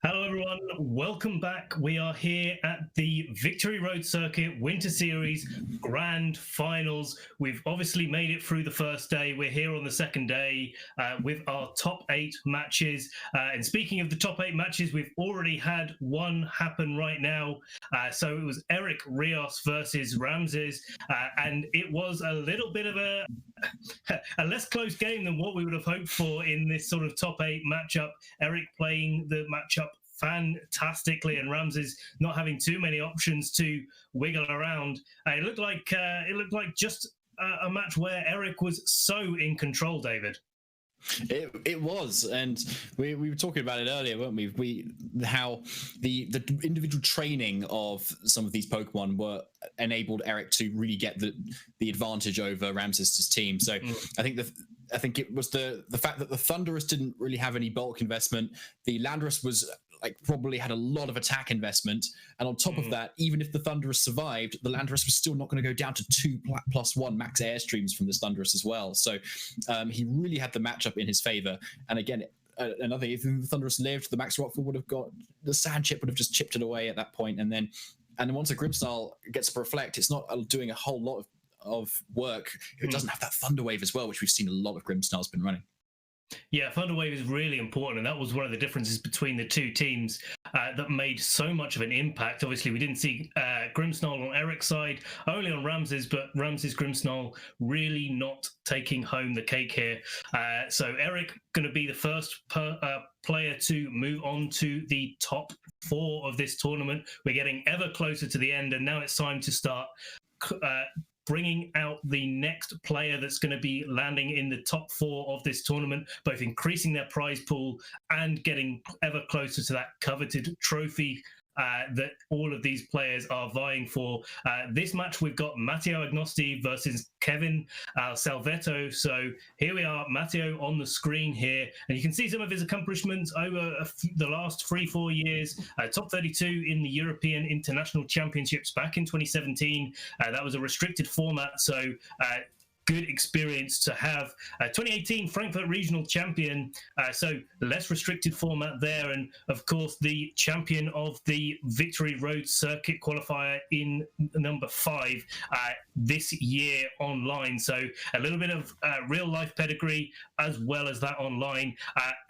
Hello, everyone. Welcome back. We are here at the Victory Road Circuit Winter Series Grand Finals. We've obviously made it through the first day. We're here on the second day with our top 8 matches. And speaking of the top 8 matches, we've already had one happen right now. So it was Eric Rios versus Ramses. And it was a little bit of a less close game than what we would have hoped for in this sort of top 8 matchup. Eric playing the matchup fantastically, and Ramses not having too many options to wiggle around. It looked like just a match where Eric was so in control, David. It was, and we were talking about it earlier, weren't we? How the individual training of some of these Pokemon enabled Eric to really get the advantage over Ramses' team. So I think it was the fact that the Thunderous didn't really have any bulk investment. The Landorus was probably had a lot of attack investment, and on top of that, even if the Thunderous survived, the Landorus was still not going to go down to 2+1 max airstreams from this Thunderous as well. So he really had the matchup in his favor. And again, another thing, if the Thunderous lived, the Max Rockfall would have got the Sand Chip would have just chipped it away at that point, and then once a Grimmsnarl gets to reflect, it's not doing a whole lot of work if it doesn't have that Thunder Wave as well, which we've seen a lot of Grimmsnarls been running. Yeah, Thunder Wave is really important, and that was one of the differences between the two teams that made so much of an impact. Obviously, we didn't see Grimmsnarl on Eric's side, only on Ramses, but Ramses Grimmsnarl really not taking home the cake here. So Eric going to be the first player to move on to the top 4 of this tournament. We're getting ever closer to the end, and now it's time to start bringing out the next player that's going to be landing in the top 4 of this tournament, both increasing their prize pool and getting ever closer to that coveted trophy that all of these players are vying for. This match, we've got Matteo Agostini versus Kevin Salvetto. So here we are, Matteo on the screen here, and you can see some of his accomplishments over the last 3-4 years. Top 32 in the European International Championships back in 2017. That was a restricted format, so good experience to have. 2018 Frankfurt Regional Champion, so less restricted format there, and of course the champion of the Victory Road Circuit qualifier in number 5 this year online. So a little bit of real life pedigree as well as that online,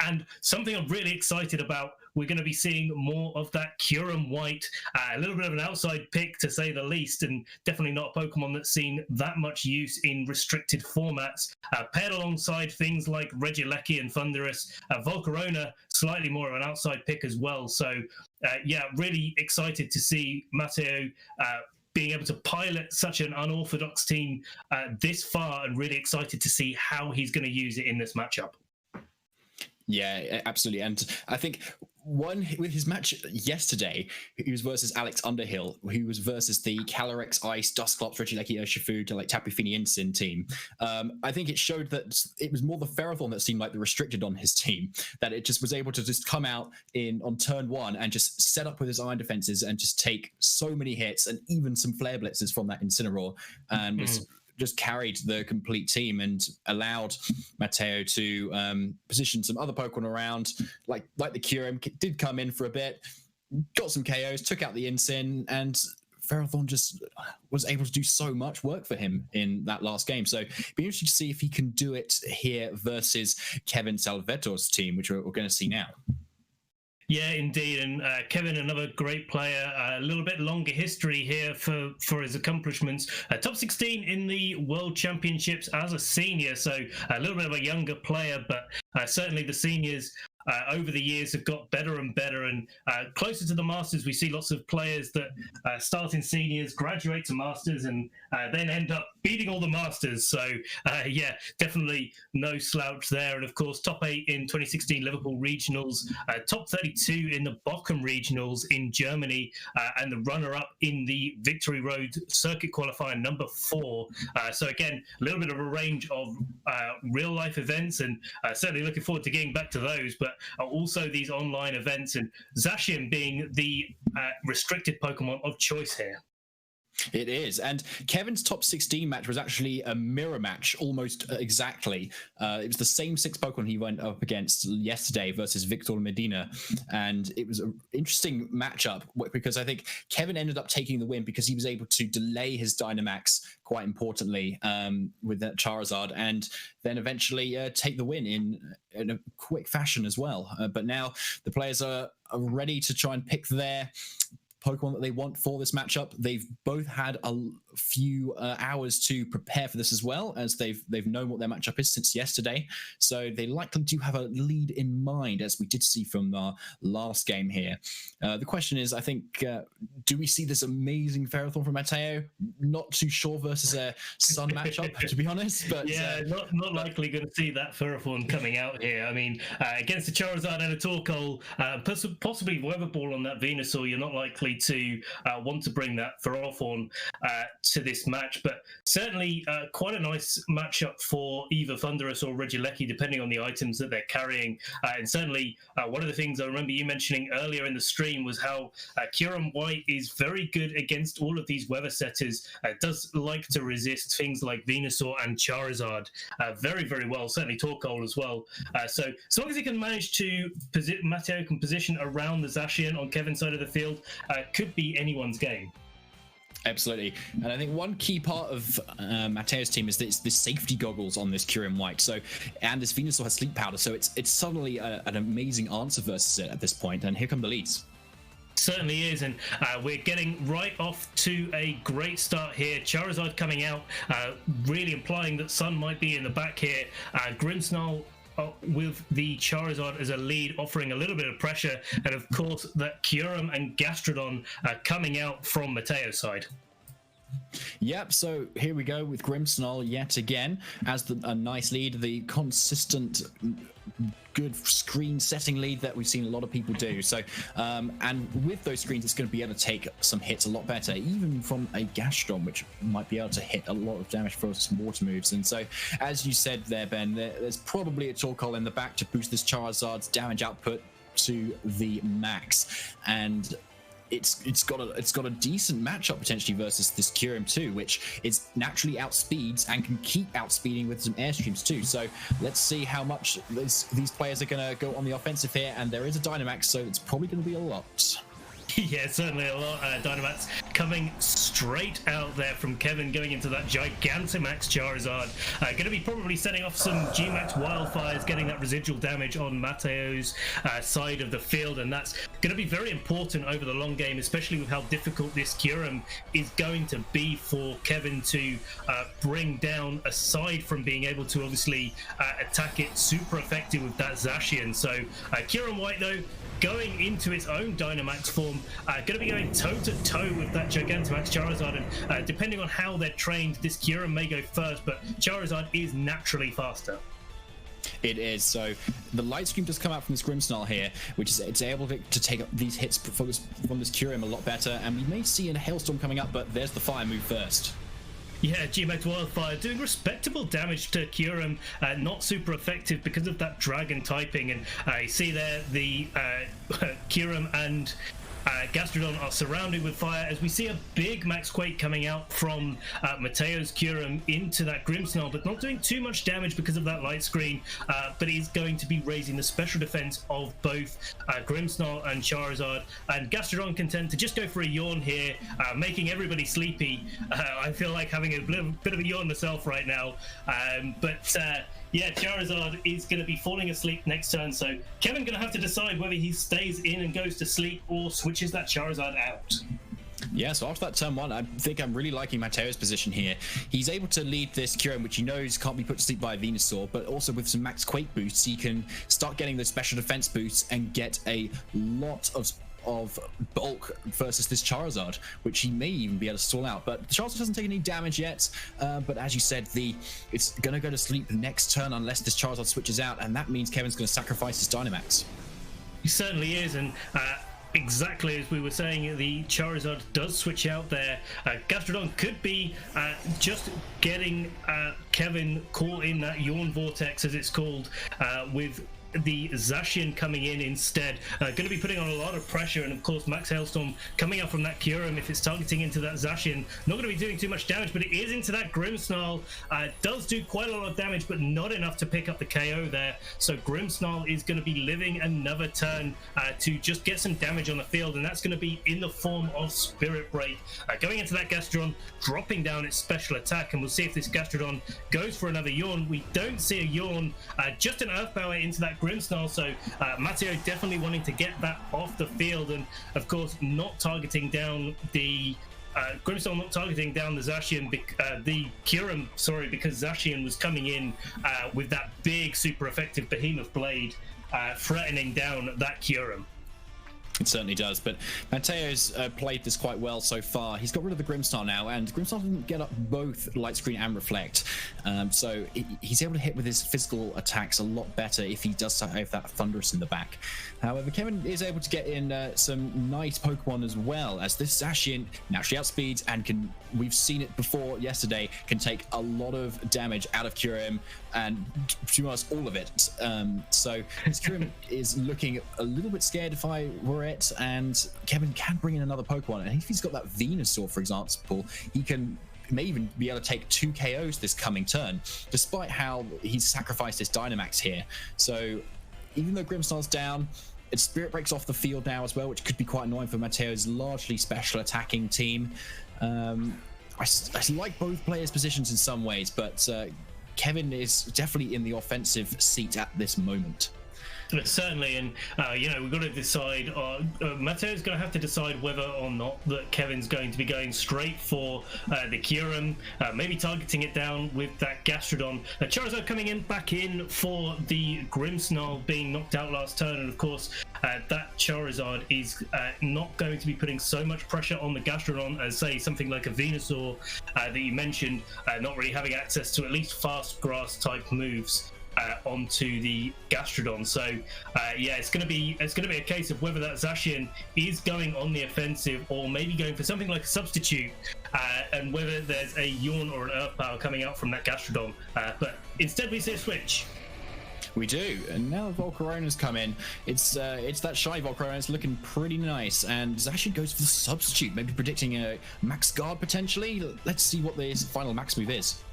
and something I'm really excited about. We're going to be seeing more of that Kyurem White, a little bit of an outside pick to say the least, and definitely not a Pokemon that's seen that much use in restricted formats, paired alongside things like Regieleki and Thunderous. Volcarona, slightly more of an outside pick as well. So yeah, really excited to see Matteo being able to pilot such an unorthodox team this far, and really excited to see how he's going to use it in this matchup. Yeah, absolutely. And I think with his match yesterday, he was versus Alex Underhill, who was versus the Calyrex Ice, Dusclops, Regieleki, Urshifu, to Tapu Fini Incin team. I think it showed that it was more the Ferrothorn that seemed like the restricted on his team, that it just was able to just come out on turn 1 and just set up with his iron defenses and just take so many hits, and even some flare blitzes from that Incineroar, and was just carried the complete team and allowed Matteo to position some other Pokemon around, like the Kyurem did come in for a bit, got some KOs, took out the Incin, and Ferrothorn just was able to do so much work for him in that last game. So be interesting to see if he can do it here versus Kevin Salvetto's team, which we're going to see now. Yeah, indeed. And Kevin, another great player, a little bit longer history here for his accomplishments. Top 16 in the World Championships as a senior, so a little bit of a younger player, but certainly the seniors over the years have got better and better, and closer to the Masters, we see lots of players that start in seniors, graduate to Masters, and then end up beating all the Masters. So yeah, definitely no slouch there. And of course, top 8 in 2016 Liverpool Regionals, top 32 in the Bochum Regionals in Germany, and the runner-up in the Victory Road Circuit qualifier number 4. So again, a little bit of a range of real-life events, and certainly looking forward to getting back to those, but also these online events, and Zacian being the restricted Pokemon of choice here. It is. And Kevin's top 16 match was actually a mirror match, almost exactly. It was the same 6 Pokemon he went up against yesterday versus Victor Medina. And it was an interesting matchup because I think Kevin ended up taking the win because he was able to delay his Dynamax quite importantly with that Charizard, and then eventually take the win in a quick fashion as well. But now the players are ready to try and pick their Pokemon that they want for this matchup. They've both had a few hours to prepare for this as well, as they've known what their matchup is since yesterday. So they likely do have a lead in mind, as we did see from our last game here. The question is, I think, do we see this amazing Ferrothorn from Matteo? Not too sure versus a Sun matchup, to be honest. But yeah, not likely going to see that Ferrothorn coming out here. I mean, against a Charizard and a Torkoal, possibly Weather Ball on that Venusaur, you're not likely to want to bring that Ferrothorn to this match, but certainly quite a nice matchup for either Thunderous or Regieleki, depending on the items that they're carrying. And certainly one of the things I remember you mentioning earlier in the stream was how Kyurem White is very good against all of these weather setters. Does like to resist things like Venusaur and Charizard very, very well, certainly Torkoal as well. So as long as he can manage to Matteo can position around the Zacian on Kevin's side of the field, could be anyone's game. Absolutely. And I think one key part of Matteo's team is this safety goggles on this Kyurem White. So, and this Venusaur has sleep powder, so it's suddenly an amazing answer versus it at this point. And here come the leads. Certainly is, and we're getting right off to a great start here. Charizard coming out, really implying that Sun might be in the back here. Grimmsnarl with the Charizard as a lead, offering a little bit of pressure, and of course that Kyurem and Gastrodon coming out from Matteo's side. Yep, so here we go with Grimmsnarl yet again as a nice lead, the consistent good screen setting lead that we've seen a lot of people do. So and with those screens, it's going to be able to take some hits a lot better, even from a Gastrodon, which might be able to hit a lot of damage for some water moves. And so, as you said there, Ben, there's probably a Torkoal in the back to boost this Charizard's damage output to the max, and it's got a decent matchup potentially versus this Kyurem too, which is naturally outspeeds and can keep outspeeding with some airstreams too. So let's see how much these players are going to go on the offensive here, and there is a Dynamax, so it's probably going to be a lot. Yeah, certainly a lot. Dynamax coming straight out there from Kevin, going into that Gigantamax Charizard. Going to be probably setting off some Gmax wildfires, getting that residual damage on Matteo's side of the field, and that's going to be very important over the long game, especially with how difficult this Kyurem is going to be for Kevin to bring down, aside from being able to obviously attack it super effective with that Zacian. So Kyurem White, though, going into its own Dynamax form, going to be going toe-to-toe with that Gigantamax Charizard, and depending on how they're trained, this Kyurem may go first, but Charizard is naturally faster. It is. So the light screen does come out from this Grimmsnarl here, which is it's able to take these hits from this Kyurem a lot better, and we may see a Hailstorm coming up, but there's the fire move first. Yeah, Gmax Wildfire doing respectable damage to Kyurem, not super effective because of that dragon typing, and you see there the Kyurem and Gastrodon are surrounded with fire, as we see a big Max Quake coming out from Matteo's Kyurem into that Grimmsnarl, but not doing too much damage because of that light screen, but is going to be raising the special defense of both Grimmsnarl and Charizard, and Gastrodon can tend to just go for a yawn here, making everybody sleepy. I feel like having a bit of a yawn myself right now, but yeah, Charizard is going to be falling asleep next turn, so Kevin going to have to decide whether he stays in and goes to sleep or switches that Charizard out. Yeah, so after that turn one, I think I'm really liking Matteo's position here. He's able to lead this Kyurem, which he knows can't be put to sleep by a Venusaur, but also with some Max Quake boosts, he can start getting those special defense boosts and get a lot of bulk versus this Charizard, which he may even be able to stall out. But the Charizard doesn't take any damage yet, but as you said, it's going to go to sleep next turn unless this Charizard switches out, and that means Kevin's going to sacrifice his Dynamax. He certainly is, and exactly as we were saying, the Charizard does switch out there. Gastrodon could be just getting Kevin caught in that yawn vortex, as it's called, with the Zacian coming in instead. Going to be putting on a lot of pressure, and of course Max Hailstorm coming out from that Kyurem, if it's targeting into that Zacian, not going to be doing too much damage, but it is into that Grimmsnarl. Does do quite a lot of damage, but not enough to pick up the KO there. So Grimmsnarl is going to be living another turn to just get some damage on the field, and that's going to be in the form of Spirit Break. Going into that Gastrodon, dropping down its special attack, and we'll see if this Gastrodon goes for another Yawn. We don't see a Yawn, just an Earth Power into that Grimmsnarl, so Matteo definitely wanting to get that off the field, and of course not targeting down the Grimmsnarl, not targeting down the Zacian, the Kyurem, sorry, because Zacian was coming in with that big super effective Behemoth Blade, threatening down that Kyurem. It certainly does, but Matteo's played this quite well so far. He's got rid of the Grimmsnarl now, and Grimmsnarl can get up both Light Screen and Reflect. So he's able to hit with his physical attacks a lot better if he does have that Thunderous in the back. However, Kevin is able to get in some nice Pokemon as well, as this Zacian naturally outspeeds and we've seen it before yesterday, can take a lot of damage out of Kyurem, and to us all of it. So his Kyurem is looking a little bit scared if I were it, and Kevin can bring in another Pokemon, and if he's got that Venusaur, for example, he may even be able to take 2 KOs this coming turn, despite how he's sacrificed his Dynamax here. So even though Grimmsnarl's down, its Spirit Breaks off the field now as well, which could be quite annoying for Matteo's largely special attacking team. I like both players' positions in some ways, but Kevin is definitely in the offensive seat at this moment. Certainly, and we've got to decide. Matteo's going to have to decide whether or not that Kevin's going to be going straight for the Kyurem, maybe targeting it down with that Gastrodon. Charizard coming back in for the Grimmsnarl being knocked out last turn, and of course that Charizard is not going to be putting so much pressure on the Gastrodon as, say, something like a Venusaur that you mentioned, not really having access to at least fast grass type moves onto the Gastrodon. So it's going to be a case of whether that Zacian is going on the offensive or maybe going for something like a substitute, and whether there's a Yawn or an Earth Power coming out from that Gastrodon. But instead we see a switch. We do, and now the Volcarona's come in. It's that shy Volcarona. It's looking pretty nice, and Zacian goes for the substitute, maybe predicting a Max Guard potentially. Let's see what the final Max move is.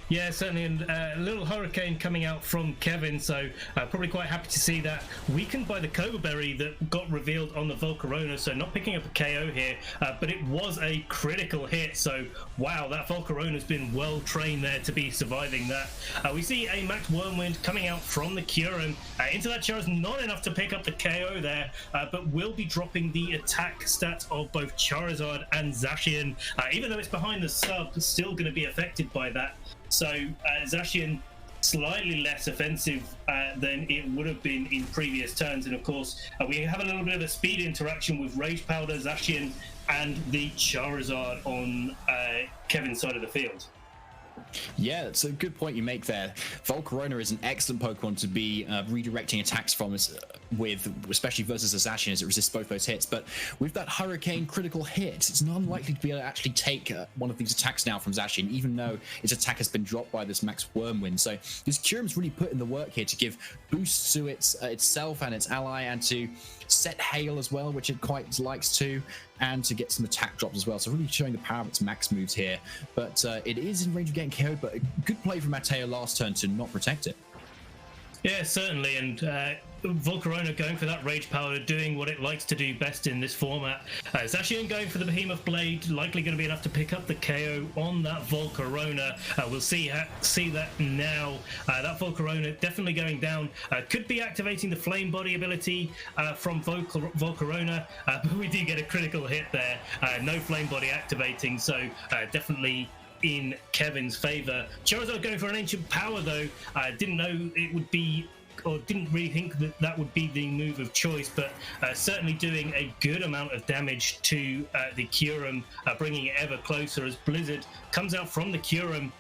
Yeah, certainly, and a little Hurricane coming out from Kevin, so probably quite happy to see that. Weakened by the Cobra Berry that got revealed on the Volcarona, so not picking up a KO here, but it was a critical hit, so wow, that Volcarona's been well trained there to be surviving that. We see a Max Wormwind coming out from the Kyurem into that Charizard, not enough to pick up the KO there, but will be dropping the attack stats of both Charizard and Zacian. Even though it's behind the sub, it's still going to be affected by that. So Zacian slightly less offensive than it would have been in previous turns, and of course we have a little bit of a speed interaction with Rage Powder, Zacian, and the Charizard on Kevin's side of the field. Yeah, that's a good point you make there. Volcarona is an excellent Pokemon to be redirecting attacks from, with, especially versus a Zacian, as it resists both those hits. But with that Hurricane critical hit, it's not unlikely to be able to actually take one of these attacks now from Zacian, even though its attack has been dropped by this Max Wormwind. So this Kyurem's really put in the work here to give boosts to itself and its ally, and to set Hail as well, which it quite likes to, and to get some attack drops as well. So really showing the power of its max moves here. But it is in range of getting KO'd, but a good play from Matteo last turn to not protect it. Yeah, certainly, and Volcarona going for that Rage Power, doing what it likes to do best in this format. Zacian going for the Behemoth Blade, likely going to be enough to pick up the KO on that Volcarona. We'll see that now. That Volcarona definitely going down. Could be activating the Flame Body ability from Volcarona, but we do get a critical hit there. No Flame Body activating, so definitely in Kevin's favor. Charizard going for an Ancient Power though. Didn't know it would be, or didn't really think that would be the move of choice, but certainly doing a good amount of damage to the Kyurem, bringing it ever closer as Blizzard comes out from the Kyurem.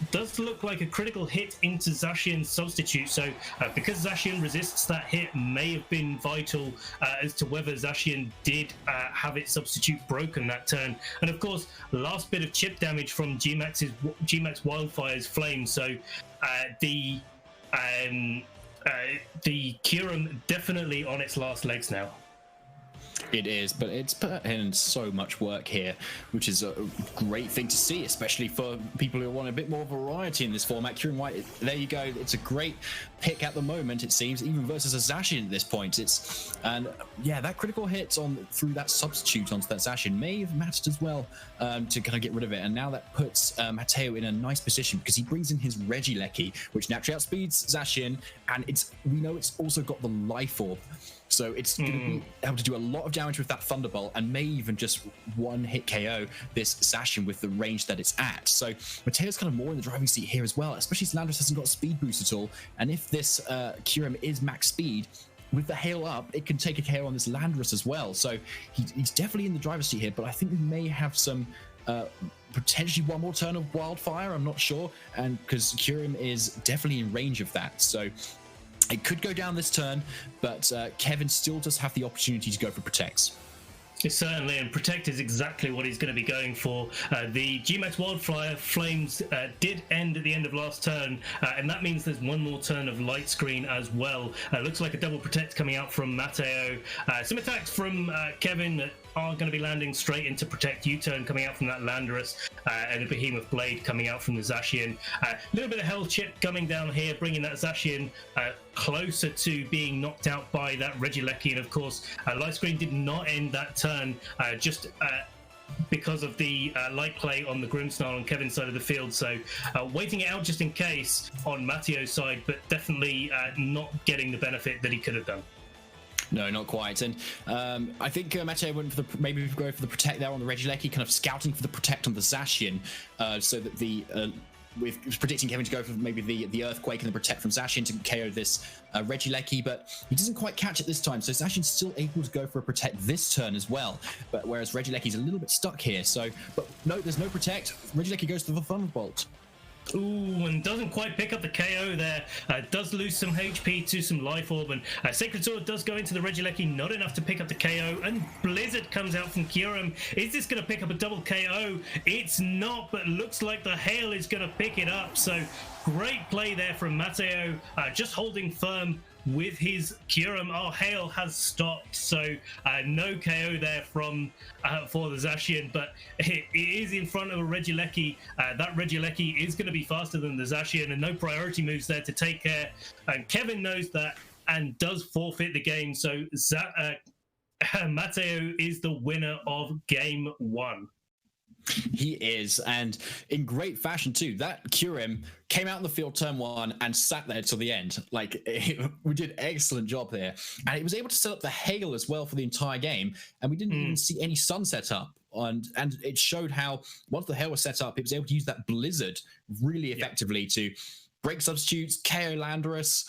Does look like a critical hit into Zacian's substitute, so because Zacian resists that hit, may have been vital as to whether Zacian did have its substitute broken that turn. And of course, last bit of chip damage from G-Max Wildfire's Flame, so the The Kyurem definitely on its last legs now. It is, but it's put in so much work here, which is a great thing to see, especially for people who want a bit more variety in this format. Kyurem White, there you go. It's a great pick at the moment, it seems, even versus a Zacian at this point. And yeah, that critical hit through that substitute onto that Zacian may have mattered as well to kind of get rid of it. And now that puts Matteo in a nice position because he brings in his Regieleki, which naturally outspeeds Zacian, and we know it's also got the Life Orb. So it's going to be able to do a lot of damage with that Thunderbolt and may even just one-hit KO this Zacian with the range that it's at. So Matteo's kind of more in the driving seat here as well, especially as Landorus hasn't got a speed boost at all. And if this Kyurem is max speed, with the hail up, it can take a KO on this Landorus as well. So he's definitely in the driver's seat here, but I think we may have some... potentially one more turn of Wildfire, I'm not sure, and because Kyurem is definitely in range of that. So it could go down this turn, but Kevin still does have the opportunity to go for Protects. Certainly, and Protect is exactly what he's going to be going for. The GMAX Wildfire Flames did end at the end of last turn, and that means there's one more turn of Light Screen as well. Looks like a double Protect coming out from Matteo. Some attacks from Kevin that are going to be landing straight into Protect. U-turn coming out from that Landorus, and a Behemoth Blade coming out from the Zacian. A little bit of Hell Chip coming down here, bringing that Zacian closer to being knocked out by that Regieleki. And of course, Light Screen did not end that turn, just because of the light play on the Grimmsnarl on Kevin's side of the field. So waiting it out just in case on Matteo's side, but definitely not getting the benefit that he could have done. No, not quite. And I think Matteo went for maybe go for the Protect there on the Regieleki, kind of scouting for the Protect on the Zacian, so that the with predicting Kevin to go for maybe the Earthquake and the Protect from Zacian to KO this Regieleki, but he doesn't quite catch it this time. So Zacian's still able to go for a Protect this turn as well. But whereas Regieleki's a little bit stuck here. So, but no, there's no Protect. Regieleki goes to the Thunderbolt. Ooh, and doesn't quite pick up the KO there. Does lose some HP to some Life Orb, and Sacred Sword does go into the Regieleki, not enough to pick up the KO, and Blizzard comes out from Kyurem. Is this going to pick up a double KO? It's not, but looks like the Hail is going to pick it up. So great play there from Matteo, just holding firm with his Kyurem. Oh, Hail has stopped, so no KO there from for the Zacian, but it is in front of a Regieleki. That Regieleki is going to be faster than the Zacian, and no priority moves there to take care. And Kevin knows that and does forfeit the game. So Matteo is the winner of game one. He is, and in great fashion too. That Kyurem came out in the field turn one and sat there till the end. Like, we did excellent job there, and it was able to set up the Hail as well for the entire game, and we didn't even see any sun set up. And it showed how once the Hail was set up, it was able to use that Blizzard really effectively to break substitutes, KO Landorus,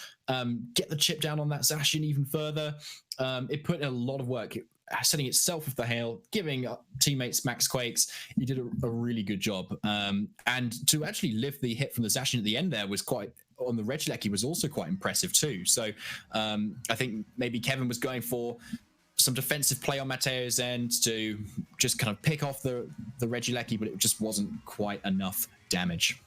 get the chip down on that Zacian even further. It put in a lot of work. Setting itself with the Hail, giving teammates max quakes. You did a really good job. And to actually lift the hit from the Zacian at the end there was quite, on the Regieleki, was also quite impressive too. So I think maybe Kevin was going for some defensive play on Matteo's end to just kind of pick off the Regieleki, but it just wasn't quite enough damage.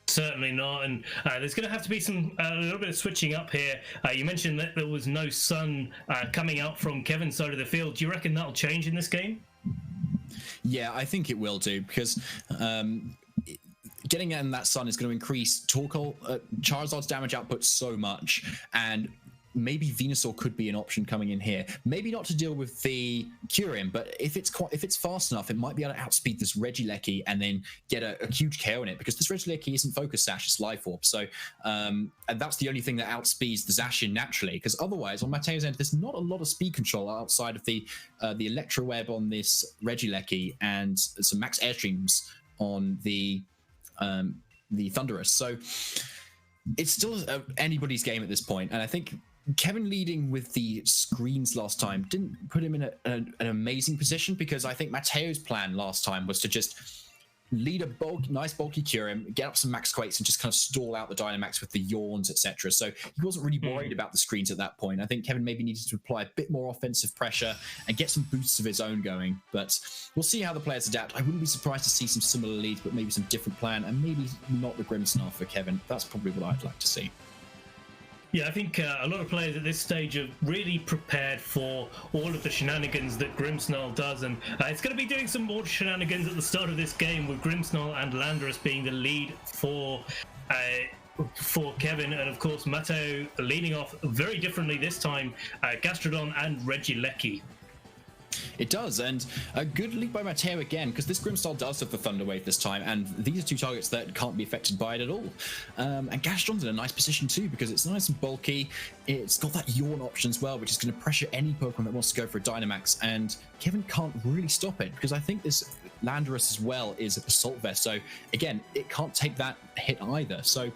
Certainly not, and there's going to have to be a little bit of switching up here. You mentioned that there was no sun coming out from Kevin's side of the field. Do you reckon that'll change in this game? Yeah, I think it will do, because getting in that sun is going to increase Charizard's damage output so much, and maybe Venusaur could be an option coming in here. Maybe not to deal with the Kyurem, but if it's fast enough, it might be able to outspeed this Regieleki and then get a huge KO in it, because this Regieleki isn't Focus Sash, it's Life Orb. So, and that's the only thing that outspeeds the Zacian naturally, because otherwise, on Matteo's end, there's not a lot of speed control outside of the Electro Web on this Regieleki and some max Airstreams on the Thunderous. So, it's still anybody's game at this point, and I think Kevin leading with the screens last time didn't put him in an amazing position, because I think Matteo's plan last time was to just lead a nice bulky Kyurem, get up some max quakes, and just kind of stall out the Dynamax with the Yawns, etc. So he wasn't really worried about the screens at that point. I think Kevin maybe needed to apply a bit more offensive pressure and get some boosts of his own going. But we'll see how the players adapt. I wouldn't be surprised to see some similar leads, but maybe some different plan, and maybe not the Grimmsnarl for Kevin. That's probably what I'd like to see. Yeah, I think a lot of players at this stage are really prepared for all of the shenanigans that Grimmsnarl does, and it's going to be doing some more shenanigans at the start of this game, with Grimmsnarl and Landorus being the lead for Kevin, and of course Matteo leading off very differently this time, Gastrodon and Regieleki. It does, and a good lead by Matteo again, because this Grimmsnarl does have the Thunder Wave this time, and these are two targets that can't be affected by it at all. And Gastrodon's in a nice position too, because it's nice and bulky. It's got that Yawn option as well, which is going to pressure any Pokemon that wants to go for a Dynamax, and Kevin can't really stop it, because I think this Landorus as well is a Assault Vest, so again, it can't take that hit either. So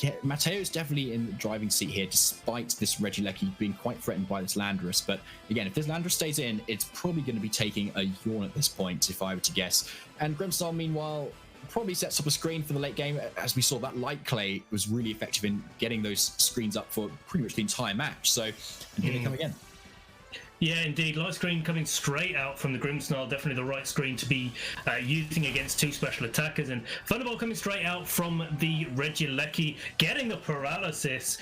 yeah, Matteo's definitely in the driving seat here, despite this Regieleki being quite threatened by this Landorus. But again, if this Landorus stays in, it's probably going to be taking a Yawn at this point, if I were to guess. And Grimmsnarl, meanwhile, probably sets up a screen for the late game. As we saw, that Light Clay was really effective in getting those screens up for pretty much the entire match. So, and here they come again. Yeah, indeed. Light Screen coming straight out from the Grimmsnarl, definitely the right screen to be using against two special attackers. And Thunderbolt coming straight out from the Regieleki, getting the paralysis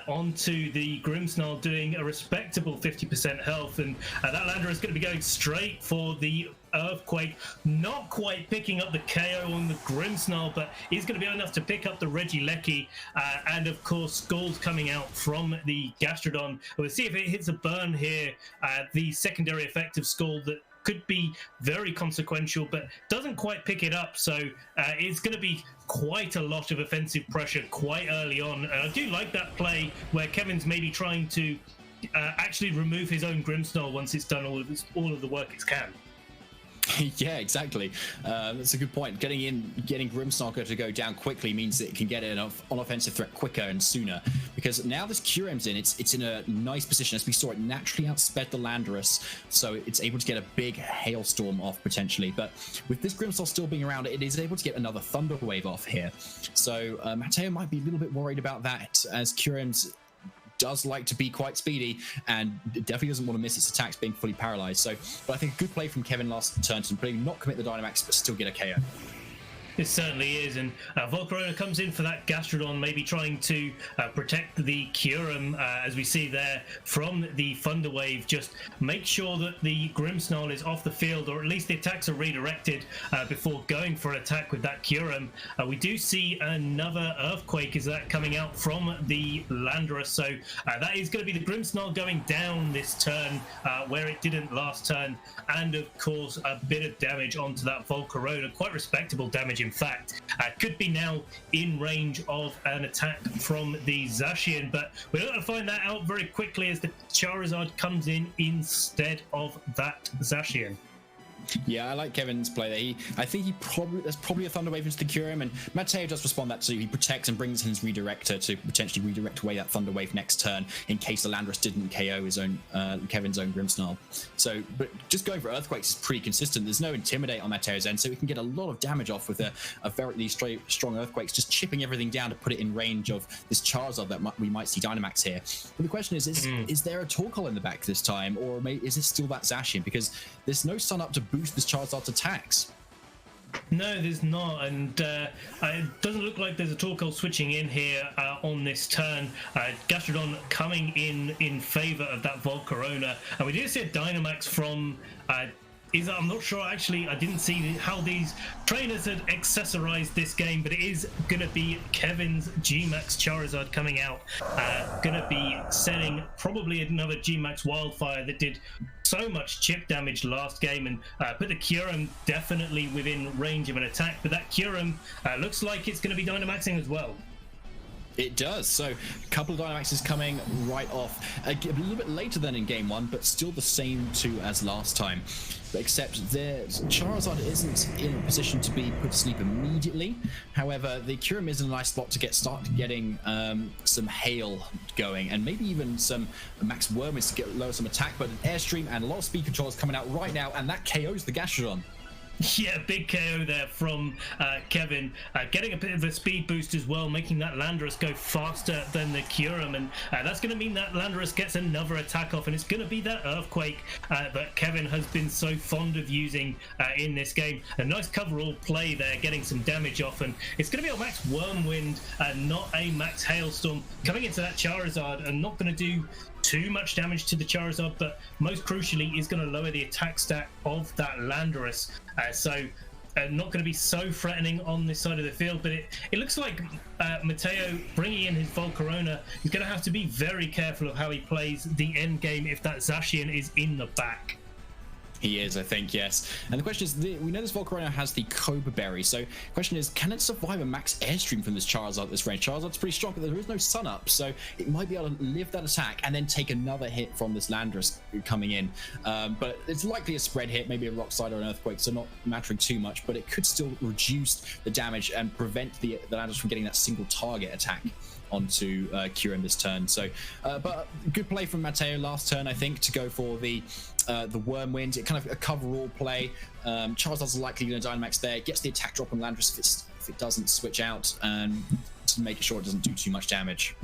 onto the Grimmsnarl, doing a respectable 50% health. And that Lander is going to be going straight for the Earthquake, not quite picking up the KO on the Grimmsnarl, but he's going to be enough to pick up the Regieleki, and of course Scald coming out from the Gastrodon. We'll see if it hits a burn here, the secondary effect of Scald that could be very consequential, but doesn't quite pick it up. So it's going to be quite a lot of offensive pressure quite early on. And I do like that play where Kevin's maybe trying to actually remove his own Grimmsnarl once it's done all of the work it can. Yeah, exactly. That's a good point. Getting Grimmsnarl to go down quickly means that it can get an offensive threat quicker and sooner. Because now this Curem's in, it's in a nice position. As we saw, it naturally outsped the Landorus, so it's able to get a big hailstorm off potentially. But with this Grimmsnarl still being around, it is able to get another Thunder Wave off here. So Matteo might be a little bit worried about that, as Curem's does like to be quite speedy and definitely doesn't want to miss its attacks being fully paralyzed. So, but I think a good play from Kevin last turn to maybe not commit the Dynamax but still get a KO. It certainly is, and Volcarona comes in for that Gastrodon, maybe trying to protect the Curem, as we see there from the Thunder Wave. Just make sure that the Grimmsnarl is off the field, or at least the attacks are redirected before going for an attack with that Curem. We do see another Earthquake, is that coming out from the Landorus, so that is going to be the Grimmsnarl going down this turn, where it didn't last turn, and of course a bit of damage onto that Volcarona, quite respectable damage in fact. Could be now in range of an attack from the Zacian, but we're going to find that out very quickly as the Charizard comes in instead of that Zacian. Yeah, I like Kevin's play there. I think there's probably a Thunder Wave into the Curem, and Matteo does respond that, so he protects and brings in his Redirector to potentially redirect away that Thunder Wave next turn in case the Landorus didn't KO his own Kevin's own Grimmsnarl. So, but just going for Earthquakes is pretty consistent. There's no Intimidate on Matteo's end, so he can get a lot of damage off with a very strong Earthquakes, just chipping everything down to put it in range of this Charizard that we might see Dynamax here. But the question is there a Torkoal in the back this time, or is it still that Zacian? Because there's no Sun Up to boost this Charizard's attacks. No, there's not, and it doesn't look like there's a Torkoal switching in here on this turn. Gastrodon coming in favor of that Volcarona, and we did see a Dynamax from I'm not sure, actually. I didn't see how these trainers had accessorized this game, but it is going to be Kevin's G-Max Charizard coming out. Going to be setting probably another G-Max Wildfire that did so much chip damage last game, and put the Curem definitely within range of an attack. But that Curem looks like it's going to be Dynamaxing as well. It does. So a couple of Dynamaxes coming right off. A little bit later than in game one, but still the same two as last time. Except their Charizard isn't in a position to be put to sleep immediately. However, the Curem is in a nice spot to start getting some hail going, and maybe even some Max Wormers to lower some attack. But an Airstream and a lot of speed controls coming out right now, and that KOs the Gastrodon. Yeah, big KO there from Kevin, getting a bit of a speed boost as well, making that Landorus go faster than the Kyurem, and that's going to mean that Landorus gets another attack off, and it's going to be that Earthquake that Kevin has been so fond of using in this game. A nice coverall play there, getting some damage off, and it's going to be a max Wormwind, not a max Hailstorm, coming into that Charizard, and not going to do too much damage to the Charizard, but most crucially is going to lower the attack stat of that Landorus. Not going to be so threatening on this side of the field, but it looks like Matteo bringing in his Volcarona is going to have to be very careful of how he plays the end game if that Zacian is in the back. He is, I think, yes. And the question is, we know this Volcarona has the Cobra Berry, so the question is, can it survive a max Airstream from this Charizard at this range? Charizard's pretty strong, but there is no Sun Up, so it might be able to live that attack and then take another hit from this Landorus coming in. But it's likely a spread hit, maybe a Rock Slide or an Earthquake, so not mattering too much, but it could still reduce the damage and prevent the Landorus from getting that single target attack onto Kyurem this turn. So, but good play from Matteo last turn, I think, to go for the Wormwind. It kind of a cover-all play. Charizard's likely going to Dynamax there. Gets the attack drop on Landorus if it doesn't switch out, and to make sure it doesn't do too much damage.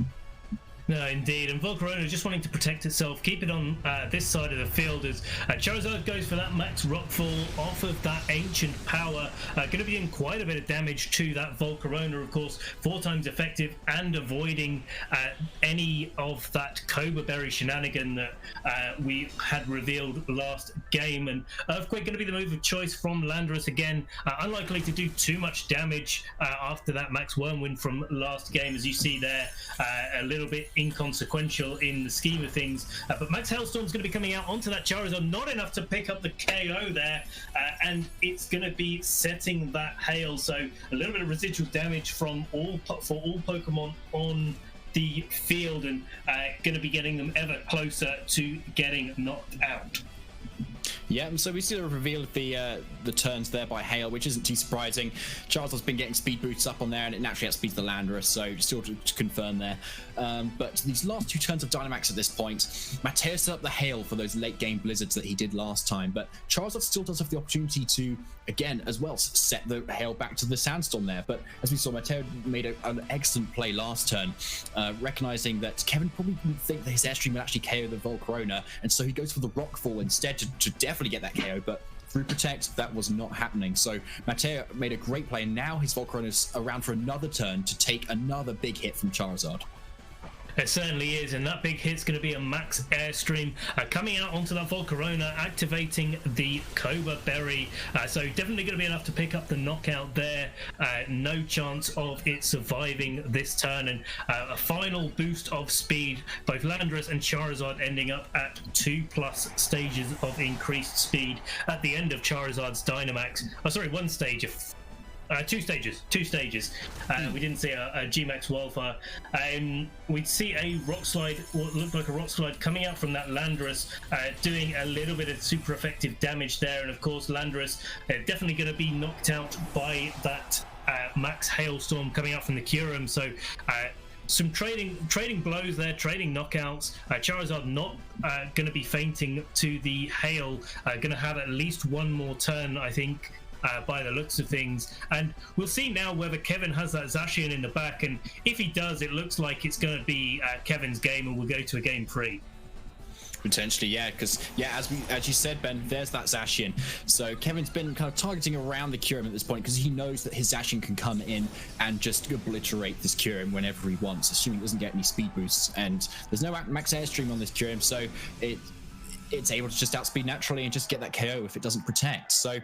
No, indeed. And Volcarona just wanting to protect itself, keep it on this side of the field as Charizard goes for that max Rockfall off of that Ancient Power. Going to be doing quite a bit of damage to that Volcarona, of course, 4 times effective and avoiding any of that Cobra Berry shenanigan that we had revealed last game. And Earthquake going to be the move of choice from Landorus again. Unlikely to do too much damage after that max Wormwind from last game, as you see there, a little bit inconsequential in the scheme of things, but Max Hailstorm's going to be coming out onto that Charizard, not enough to pick up the KO there, and it's going to be setting that hail, so a little bit of residual damage from all Pokemon on the field, and going to be getting them ever closer to getting knocked out. Yeah, so we see the reveal of the turns there by Hail, which isn't too surprising. Charizard's been getting speed boosts up on there, and it naturally outspeeds the Landorus, so still to confirm there. But these last 2 turns of Dynamax at this point, Matteo set up the Hail for those late game blizzards that he did last time, but Charizard still does have the opportunity to, again, as well, set the Hail back to the Sandstorm there. But as we saw, Matteo made an excellent play last turn, recognizing that Kevin probably didn't think that his Airstream would actually KO the Volcarona, and so he goes for the Rockfall instead to definitely get that KO, but through Protect, that was not happening. So Matteo made a great play, and now his Volcarona's around for another turn to take another big hit from Charizard. It certainly is, and that big hit's going to be a max Airstream coming out onto that Volcarona, activating the Cobra Berry. So definitely going to be enough to pick up the knockout there. No chance of it surviving this turn, and a final boost of speed. Both Landorus and Charizard ending up at 2+ stages of increased speed at the end of Charizard's Dynamax. Oh, sorry, 1 stage of 2 stages. We didn't see a G-Max Wildfire. We'd see a Rock Slide, what looked like a Rock Slide, coming out from that Landorus, doing a little bit of super effective damage there. And of course, Landorus definitely going to be knocked out by that Max Hailstorm coming out from the Kyurem. So some trading blows there, trading knockouts. Charizard not going to be fainting to the Hail. Going to have at least 1 more turn, I think, by the looks of things, and we'll see now whether Kevin has that Zacian in the back, and if he does, it looks like it's going to be Kevin's game, and we'll go to a game 3. Potentially, yeah, because as you said, Ben, there's that Zacian. So Kevin's been kind of targeting around the Kyurem at this point because he knows that his Zacian can come in and just obliterate this Kyurem whenever he wants, assuming it doesn't get any speed boosts. And there's no max Airstream on this Kyurem, so it's able to just outspeed naturally and just get that KO if it doesn't protect. So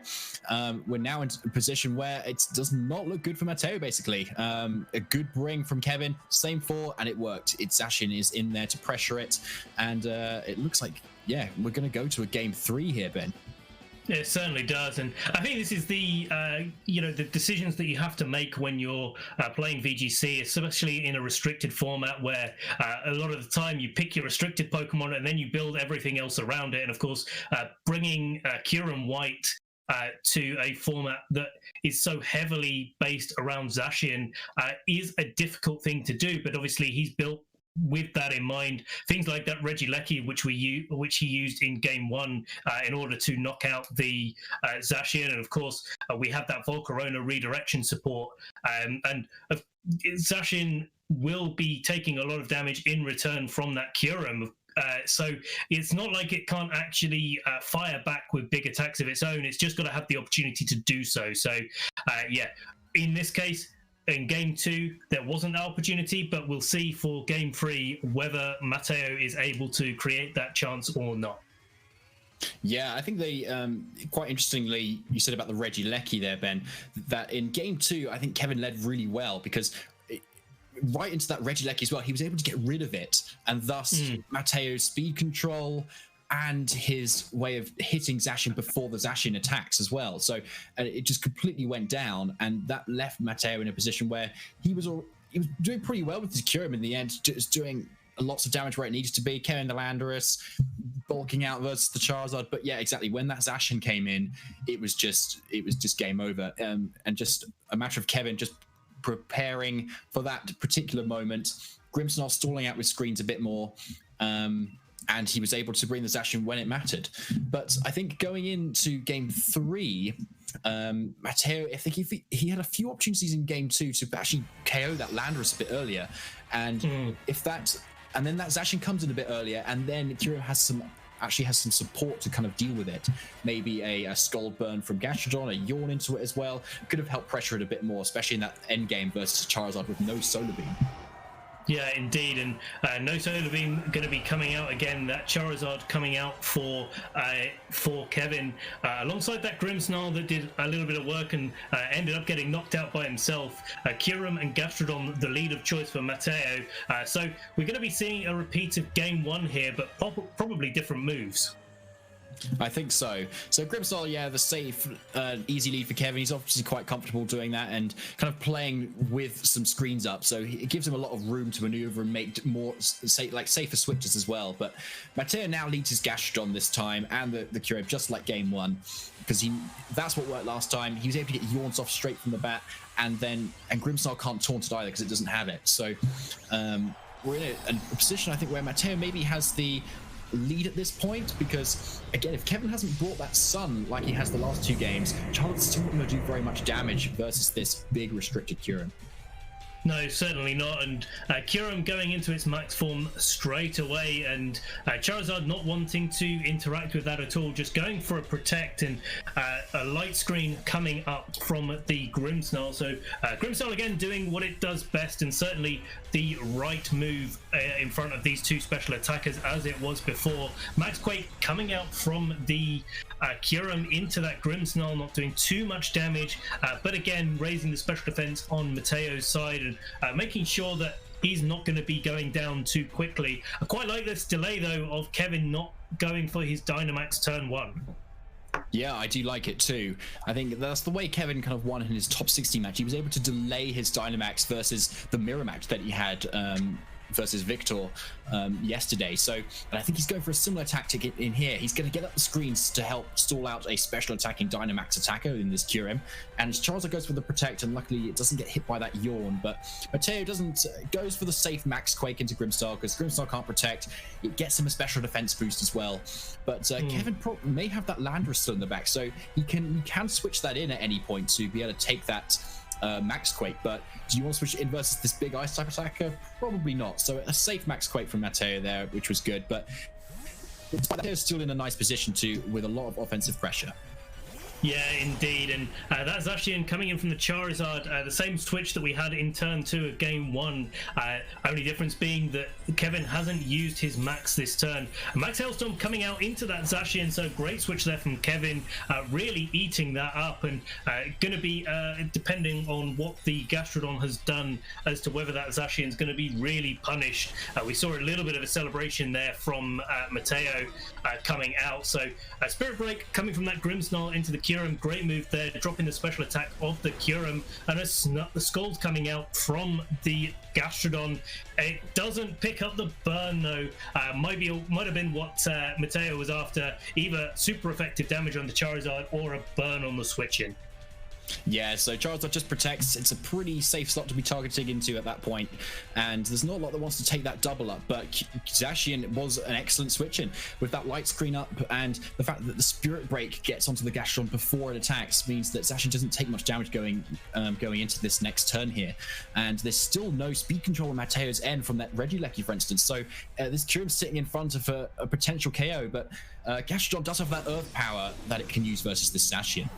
we're now in a position where it does not look good for Matteo, basically. A good bring from Kevin, same 4, and it worked. Its Zacian is in there to pressure it, and it looks like, yeah, we're going to go to a game 3 here, Ben. It certainly does, and I think this is the the decisions that you have to make when you're playing VGC, especially in a restricted format where a lot of the time you pick your restricted Pokemon and then you build everything else around it. And of course, bringing Kyurem White to a format that is so heavily based around Zacian is a difficult thing to do. But obviously, he's built with that in mind, things like that Regieleki, which he used in game one in order to knock out the Zacian, and of course we have that Volcarona redirection support, and Zacian will be taking a lot of damage in return from that Kyurem. So it's not like it can't actually fire back with big attacks of its own. It's just got to have the opportunity to do so. So yeah, in this case, in game two, there wasn't that opportunity, but we'll see for game three whether Matteo is able to create that chance or not. Yeah, I think they quite interestingly, you said about the Regieleki there, Ben, that in game two, I think Kevin led really well because right into that Regieleki as well, he was able to get rid of it, and thus Matteo's speed control and his way of hitting Zacian before the Zacian attacks as well. So it just completely went down, and that left Matteo in a position where he was doing pretty well with his Kyurem in the end, just doing lots of damage where it needed to be, carrying the Landorus, bulking out versus the Charizard. But yeah, exactly. When that Zacian came in, it was just game over, and just a matter of Kevin just preparing for that particular moment. Grimmsnarl stalling out with screens a bit more, and he was able to bring the Zacian when it mattered. But I think going into game three, Matteo, I think if he had a few opportunities in game two to actually KO that Landorus a bit earlier, and and then that Zacian comes in a bit earlier, and then Kyurem has some support to kind of deal with it. Maybe a Scald Burn from Gastrodon, a Yawn into it as well. Could have helped pressure it a bit more, especially in that end game versus Charizard with no Solar Beam. Yeah, indeed, and no Solar Beam going to be coming out again. That Charizard coming out for Kevin, alongside that Grimmsnarl that did a little bit of work and ended up getting knocked out by himself. Kyurem and Gastrodon, the lead of choice for Matteo. So we're going to be seeing a repeat of game one here, but probably different moves. I think so. So Grimmsnarl, yeah, the safe, easy lead for Kevin. He's obviously quite comfortable doing that and kind of playing with some screens up. So it gives him a lot of room to maneuver and make more safer switches as well. But Matteo now leads his Gastrodon this time and the Kyurem, just like game one, because that's what worked last time. He was able to get Yawns off straight from the bat, and Grimmsnarl can't taunt it either because it doesn't have it. So we're in a position, I think, where Matteo maybe has the lead at this point, because again, if Kevin hasn't brought that Sun like he has the last two games, Charlotte's still not going to do very much damage versus this big restricted Kyurem. No, certainly not. And Kyurem going into its max form straight away, and Charizard not wanting to interact with that at all, just going for a protect, and a light screen coming up from the Grimmsnarl. So Grimmsnarl again doing what it does best, and certainly the right move in front of these two special attackers as it was before. Max Quake coming out from the Kyurem into that Grimmsnarl, not doing too much damage, but again raising the special defense on Matteo's side and making sure that he's not going to be going down too quickly. I quite like this delay though of Kevin not going for his Dynamax turn one. Yeah, I do like it too. I think that's the way Kevin kind of won in his top 60 match. He was able to delay his Dynamax versus the mirror match that he had versus Victor yesterday. So, and I think he's going for a similar tactic in here. He's going to get up the screens to help stall out a special attacking Dynamax attacker in this Kyurem, and Charizard goes for the protect, and luckily it doesn't get hit by that Yawn. But Matteo goes for the safe Max Quake into Grimmsnarl, because Grimmsnarl can't protect. It gets him a special defense boost as well. But Kevin may have that Landorus still in the back, so he can switch that in at any point to be able to take that Max Quake. But do you want to switch it in versus this big ice type attacker? Probably not. So a safe Max Quake from Matteo there, which was good. But Matteo's still in a nice position with a lot of offensive pressure. Yeah, indeed, and that's actually coming in from the Charizard, the same switch that we had in turn 2 of game 1. Only difference being that Kevin hasn't used his Max this turn. Max Hailstorm coming out into that Zacian, so great switch there from Kevin, really eating that up, and going to be depending on what the Gastrodon has done as to whether that Zacian is going to be really punished. We saw a little bit of a celebration there from Matteo coming out, so Spirit Break coming from that Grimmsnarl into the Kyurem, great move there, dropping the special attack of the Kyurem, and the Scald coming out from the Gastrodon. It doesn't pick up the burn though. Might have been what Matteo was after, either super effective damage on the Charizard or a burn on the switch-in. Yeah, so Charizard just protects. It's a pretty safe slot to be targeting into at that point, and there's not a lot that wants to take that double up, but Zacian was an excellent switch in with that light screen up, and the fact that the Spirit Break gets onto the Gastrodon before it attacks means that Zacian doesn't take much damage going into this next turn here, and there's still no speed control on Matteo's end from that Regieleki, for instance, so this Kyurem's sitting in front of a potential KO, but Gastrodon does have that Earth power that it can use versus this Zacian.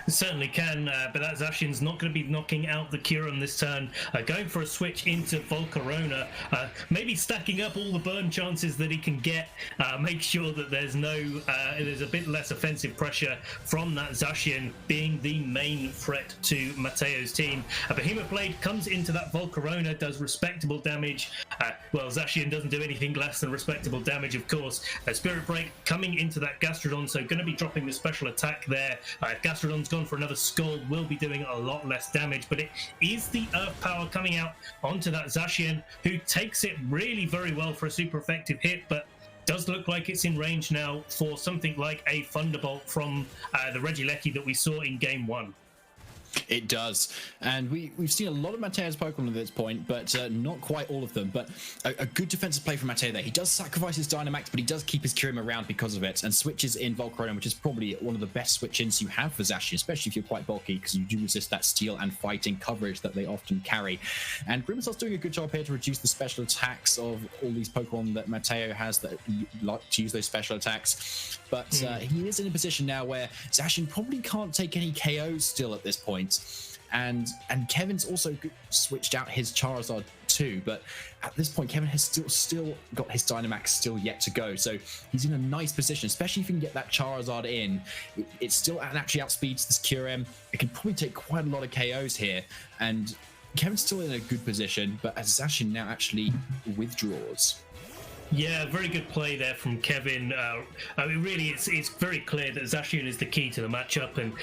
Certainly can, but that Zacian's not going to be knocking out the Kyurem this turn. Going for a switch into Volcarona, maybe stacking up all the burn chances that he can get. Make sure that there's a bit less offensive pressure from that Zacian being the main threat to Matteo's team. Behemoth Blade comes into that Volcarona, does respectable damage. Zacian doesn't do anything less than respectable damage, of course. Spirit Break coming into that Gastrodon, so going to be dropping the special attack there. Gastrodon's gone for another Scald, will be doing a lot less damage, but it is the Earth power coming out onto that Zacian, who takes it really very well for a super effective hit, but does look like it's in range now for something like a Thunderbolt from the Regieleki that we saw in game 1. It does, and we've seen a lot of Matteo's Pokemon at this point, but not quite all of them. But a good defensive play from Matteo there. He does sacrifice his Dynamax, but he does keep his Kyurem around because of it, and switches in Volcarona, which is probably one of the best switch-ins you have for Zacian, especially if you're quite bulky, because you do resist that steel and fighting coverage that they often carry. And Grimmsnarl's doing a good job here to reduce the special attacks of all these Pokemon that Matteo has that like to use those special attacks. But he is in a position now where Zacian probably can't take any KOs still at this point. And Kevin's also switched out his Charizard too, but at this point Kevin has still got his Dynamax still yet to go, so he's in a nice position, especially if he can get that Charizard in. It still actually outspeeds this Kyurem. It can probably take quite a lot of KOs here, and Kevin's still in a good position, but as Zacian now actually withdraws. Yeah, very good play there from Kevin. I mean, really, it's very clear that Zacian is the key to the matchup, and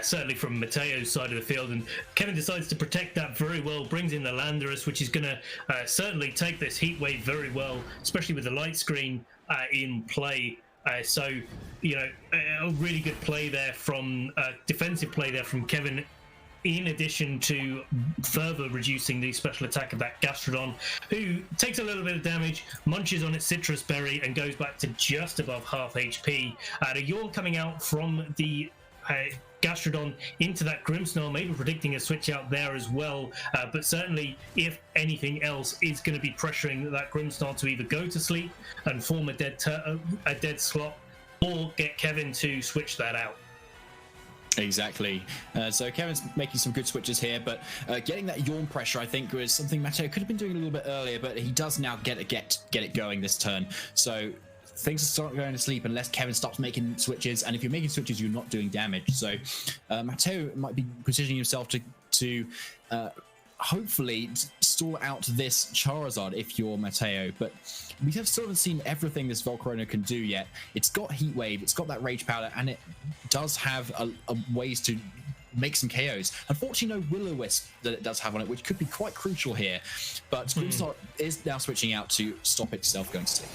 certainly from Matteo's side of the field. And Kevin decides to protect that very well, brings in the Landorus, which is going to certainly take this Heat Wave very well, especially with the light screen in play. So, you know, a really good play there from defensive play there from Kevin, in addition to further reducing the special attack of that Gastrodon, who takes a little bit of damage, munches on its Citrus Berry, and goes back to just above half HP. A Yawn coming out from the Gastrodon into that Grimmsnarl, maybe predicting a switch out there as well, but certainly, if anything else, is going to be pressuring that Grimmsnarl to either go to sleep and form a dead slot, or get Kevin to switch that out. Exactly. So Kevin's making some good switches here, but getting that Yawn pressure, I think, was something Matteo could have been doing a little bit earlier, but he does now get it going this turn. So things start going to sleep unless Kevin stops making switches, and if you're making switches, you're not doing damage. So Matteo might be positioning himself to hopefully stall out this Charizard if you're Matteo, but we have still haven't seen everything this Volcarona can do yet. It's got Heat Wave, it's got that Rage Powder, and it does have a ways to make some KOs. Unfortunately, no Will-O-Wisp that it does have on it, which could be quite crucial here, but Grimmsnarl is now switching out to stop itself going to sleep.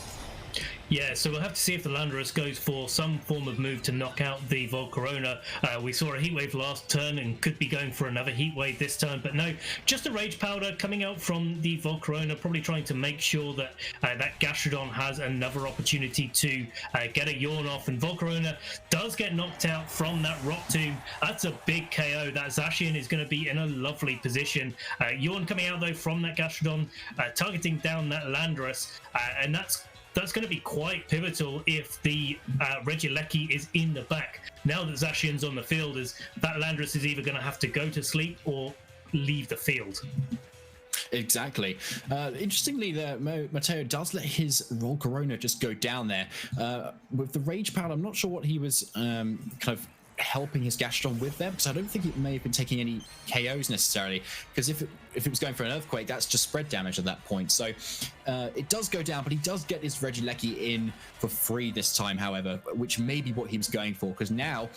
Yeah, so we'll have to see if the Landorus goes for some form of move to knock out the Volcarona. We saw a Heat Wave last turn and could be going for another Heat Wave this turn, but no, just a Rage Powder coming out from the Volcarona, probably trying to make sure that that Gastrodon has another opportunity to get a Yawn off, and Volcarona does get knocked out from that Rock Tomb. That's a big KO. That Zacian is going to be in a lovely position. Yawn coming out though from that Gastrodon, targeting down that Landorus, and that's going to be quite pivotal if the Regieleki is in the back. Now that Zacian's on the field, is that Landorus is either going to have to go to sleep or leave the field. Exactly. Interestingly, Matteo does let his Volcarona just go down there. With the Rage Powder, I'm not sure what he was kind of helping his Gastrodon with there, because I don't think it may have been taking any KOs necessarily, because if it was going for an Earthquake, that's just spread damage at that point. So it does go down, but he does get his Regieleki in for free this time, however, which may be what he was going for, because now,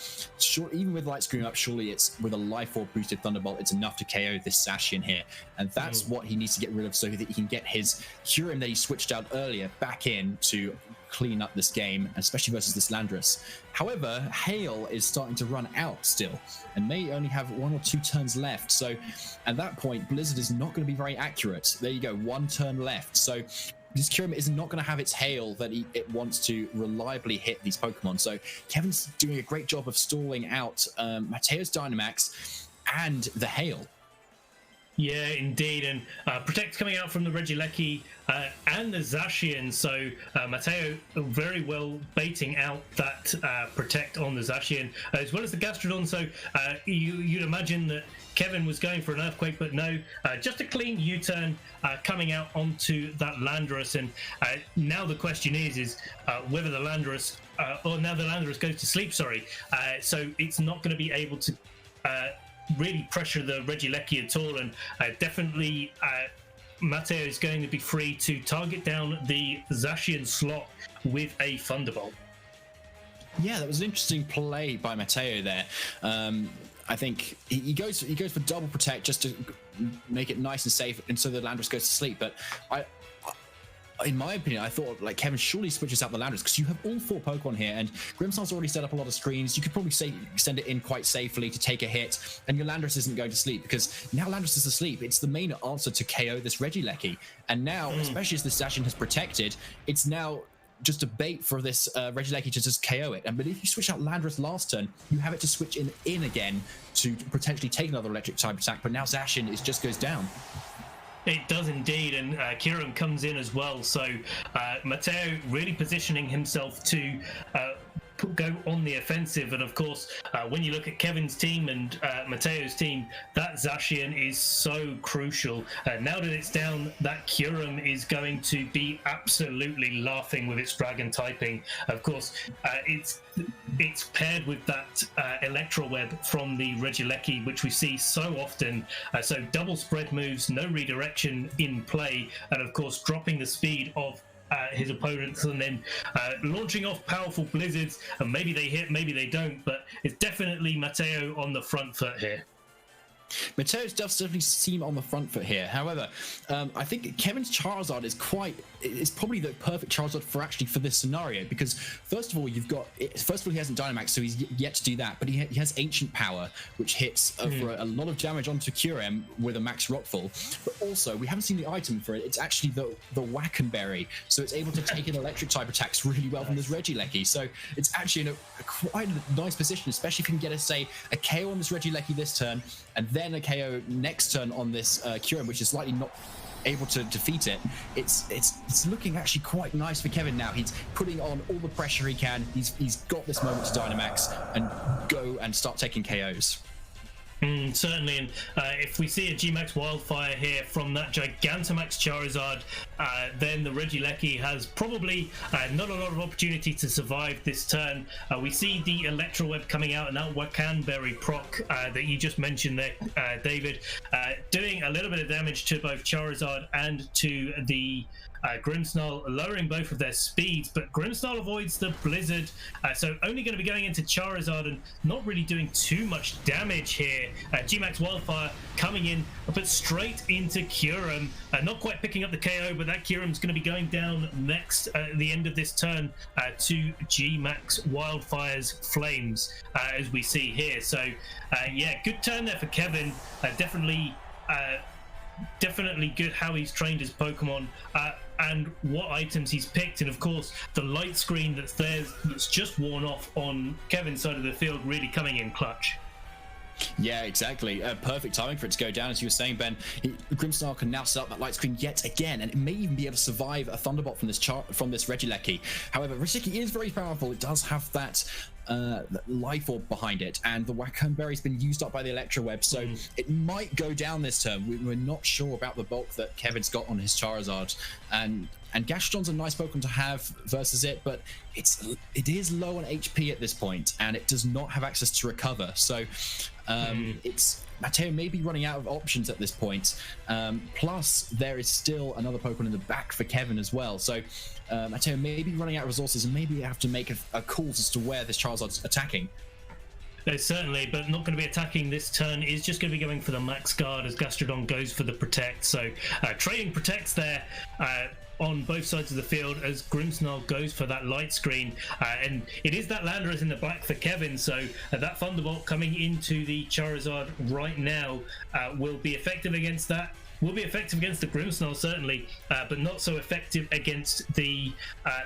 even with Light Screen up, surely it's with a Life Orb boosted Thunderbolt, it's enough to KO this Zacian here, and that's what he needs to get rid of so that he can get his Kyurem that he switched out earlier back in to clean up this game, especially versus this Landorus. However, Hail is starting to run out still, and may only have 1 or 2 turns left. So at that point, Blizzard is not going to be very accurate. There you go, 1 turn left. So this Kyurem is not going to have its Hail that it wants to reliably hit these Pokemon. So Kevin's doing a great job of stalling out Matteo's Dynamax and the Hail. Yeah, indeed, and Protect coming out from the Regieleki and the Zacian, so Matteo very well baiting out that Protect on the Zacian, as well as the Gastrodon, so you'd imagine that Kevin was going for an Earthquake, but no, just a clean U-turn coming out onto that Landorus, and now the question is whether the Landorus, or now the Landorus goes to sleep, sorry, so it's not going to be able to really pressure the Regieleki at all, and definitely Matteo is going to be free to target down the Zacian slot with a Thunderbolt. Yeah, that was an interesting play by Matteo there. I think he goes for double Protect just to make it nice and safe, and so the Landorus goes to sleep. But in my opinion, I thought like Kevin surely switches out the Landorus because you have all 4 Pokemon here, and Grimmsnarl's already set up a lot of screens. You could probably send it in quite safely to take a hit, and your Landorus isn't going to sleep because now Landorus is asleep. It's the main answer to KO this Regieleki, and now, especially as the Zacian has protected, it's now just a bait for this Regieleki to just KO it. But if you switch out Landorus last turn, you have it to switch in again to potentially take another electric type attack. But now Zacian just goes down. It does indeed, and Kyurem comes in as well, so Matteo really positioning himself to go on the offensive, and of course when you look at Kevin's team and Matteo's team, that Zacian is so crucial. Now that it's down, that Kyurem is going to be absolutely laughing with its dragon typing. Of course it's paired with that Electro Web from the Regieleki, which we see so often, so double spread moves, no redirection in play, and of course dropping the speed of his opponents, and then launching off powerful blizzards, and maybe they hit, maybe they don't, but it's definitely Matteo on the front foot here. Matteo's definitely seem on the front foot here. However, I think Kevin's Charizard is probably the perfect Charizard for this scenario, because first of all he hasn't Dynamax, so he's yet to do that, but he has Ancient Power, which hits for a lot of damage onto Kyurem with a max Rockfall. But also we haven't seen the item for it. It's actually the Wackenberry, so it's able to take in electric type attacks really well from this Regieleki. So it's actually in a quite a nice position, especially if you can get a KO on this Regieleki this turn, and then a KO next turn on this Kyurem, which is slightly not able to defeat it. It's looking actually quite nice for Kevin now. He's putting on all the pressure he can. He's got this moment to Dynamax and go and start taking KOs. Certainly, and if we see a G-Max Wildfire here from that Gigantamax Charizard, then the Regieleki has probably not a lot of opportunity to survive this turn. We see the Electro Web coming out, and that Wackenberry proc that you just mentioned there, David, doing a little bit of damage to both Charizard and to the Grimmsnarl, lowering both of their speeds, but Grimmsnarl avoids the Blizzard, so only going to be going into Charizard and not really doing too much damage here. G-Max Wildfire coming in, but straight into Kyurem, not quite picking up the KO, but that Kyurem's going to be going down next at the end of this turn to G-Max Wildfire's Flames, as we see here. So yeah, good turn there for Kevin. Definitely good how he's trained his Pokemon and what items he's picked, and of course the light screen that's just worn off on Kevin's side of the field really coming in clutch. Yeah, exactly. Perfect timing for it to go down, as you were saying, Ben. Grimmsnarl can now set up that light screen yet again, and it may even be able to survive a Thunderbolt from this Regieleki. However, Regieleki is very powerful. It does have that life orb behind it, and the Wackenberry's been used up by the Electro Web, so it might go down this turn. We're not sure about the bulk that Kevin's got on his Charizard, and Gastrodon's a nice Pokemon to have versus it, but it is low on HP at this point, and it does not have access to recover. So Matteo may be running out of options at this point. Plus, there is still another Pokemon in the back for Kevin as well. So Matteo may be running out of resources, and maybe have to make a call as to where this Charizard's attacking. Certainly, but not going to be attacking this turn. Is just going to be going for the Max Guard as Gastrodon goes for the Protect. So trading Protects there. on both sides of the field as Grimmsnarl goes for that light screen, and it is that Landorus in the black for Kevin, so that Thunderbolt coming into the Charizard right now will be effective against that. Will be effective against the Grimmsnarl, certainly, but not so effective against the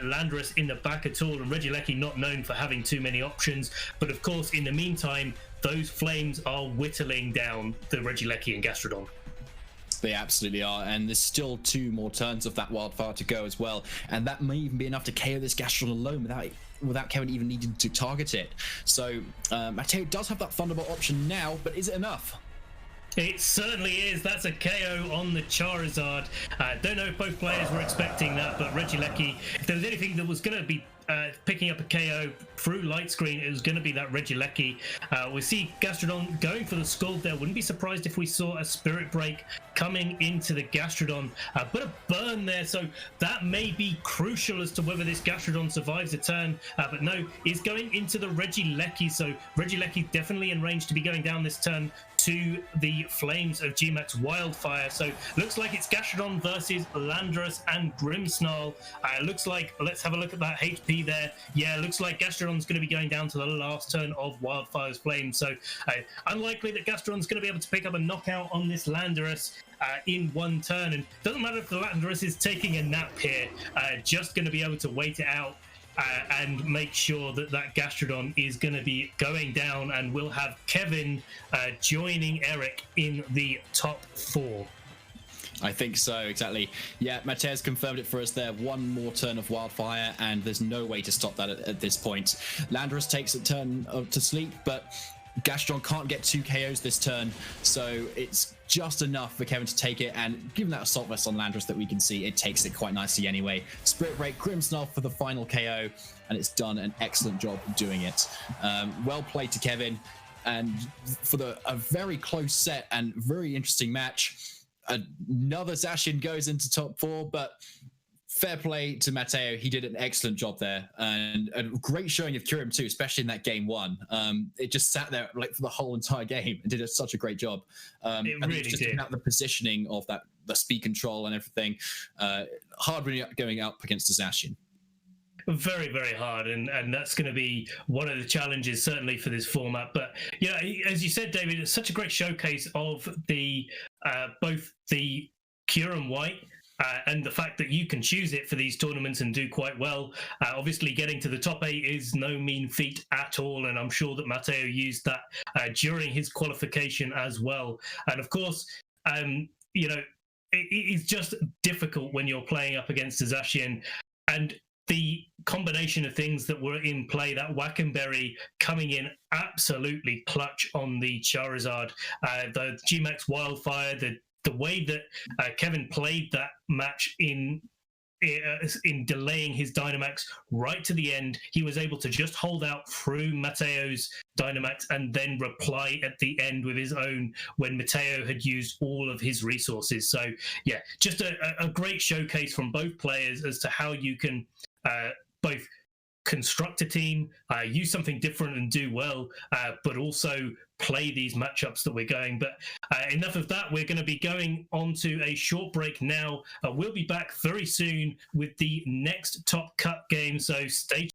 Landorus in the back at all. And Regieleki not known for having too many options. But of course, in the meantime, those flames are whittling down the Regieleki and Gastrodon. They absolutely are, and there's still 2 more turns of that wildfire to go as well, and that may even be enough to KO this Gastrodon alone without Kevin even needing to target it. So Matteo does have that Thunderbolt option now, but is it enough? It certainly is. That's a KO on the Charizard. Don't know if both players were expecting that, but Regieleki, if there was anything that was going to be picking up a KO through light screen, it was going to be that Regieleki. We see Gastrodon going for the Scald there. Wouldn't be surprised if we saw a Spirit Break coming into the Gastrodon, but a burn there, so that may be crucial as to whether this Gastrodon survives a turn, but no, is going into the Regieleki, so Regieleki definitely in range to be going down this turn to the flames of G-Max Wildfire. So looks like it's Gastrodon versus Landorus and Grimmsnarl. Looks like, let's have a look at that HP there. Yeah, looks like Gastrodon's going to be going down to the last turn of Wildfire's flame. So unlikely that Gastrodon's going to be able to pick up a knockout on this Landorus in one turn. And doesn't matter if the Landorus is taking a nap here, just going to be able to wait it out and make sure that that Gastrodon is going to be going down, and we'll have Kevin joining Eric in the top 4. I think so, exactly. Yeah, Mateo's confirmed it for us there. 1 more turn of Wildfire, and there's no way to stop that at this point. Landorus takes a turn to sleep, but Gastrodon can't get 2 KOs this turn, so it's just enough for Kevin to take it, and given that Assault Vest on Landorus that we can see, it takes it quite nicely anyway. Spirit Break, Grimmsnarl for the final KO, and it's done an excellent job doing it. Well played to Kevin, and for a very close set and very interesting match. Another Zacian goes into top 4, but fair play to Matteo. He did an excellent job there, and a great showing of Kyurem too, especially in that game 1. It just sat there like for the whole entire game and did such a great job. It really just did. about the positioning of that, the speed control and everything. Hard when you're going up against a Zacian. Very, very hard, and that's going to be one of the challenges certainly for this format. But yeah, as you said, David, it's such a great showcase of the both the Kyurem White and the fact that you can choose it for these tournaments and do quite well. Obviously, getting to the top 8 is no mean feat at all, and I'm sure that Matteo used that during his qualification as well. And of course, you know, it's just difficult when you're playing up against a Zacian, and the combination of things that were in play, that Wackenberry coming in absolutely clutch on the Charizard, the G-Max Wildfire, the way that Kevin played that match in delaying his Dynamax right to the end. He was able to just hold out through Matteo's Dynamax and then reply at the end with his own when Matteo had used all of his resources. So yeah, just a great showcase from both players as to how you can both construct a team, use something different and do well, but also play these matchups that we're going. But enough of that. We're going to be going on to a short break now. We'll be back very soon with the next Top Cut game, so stay tuned.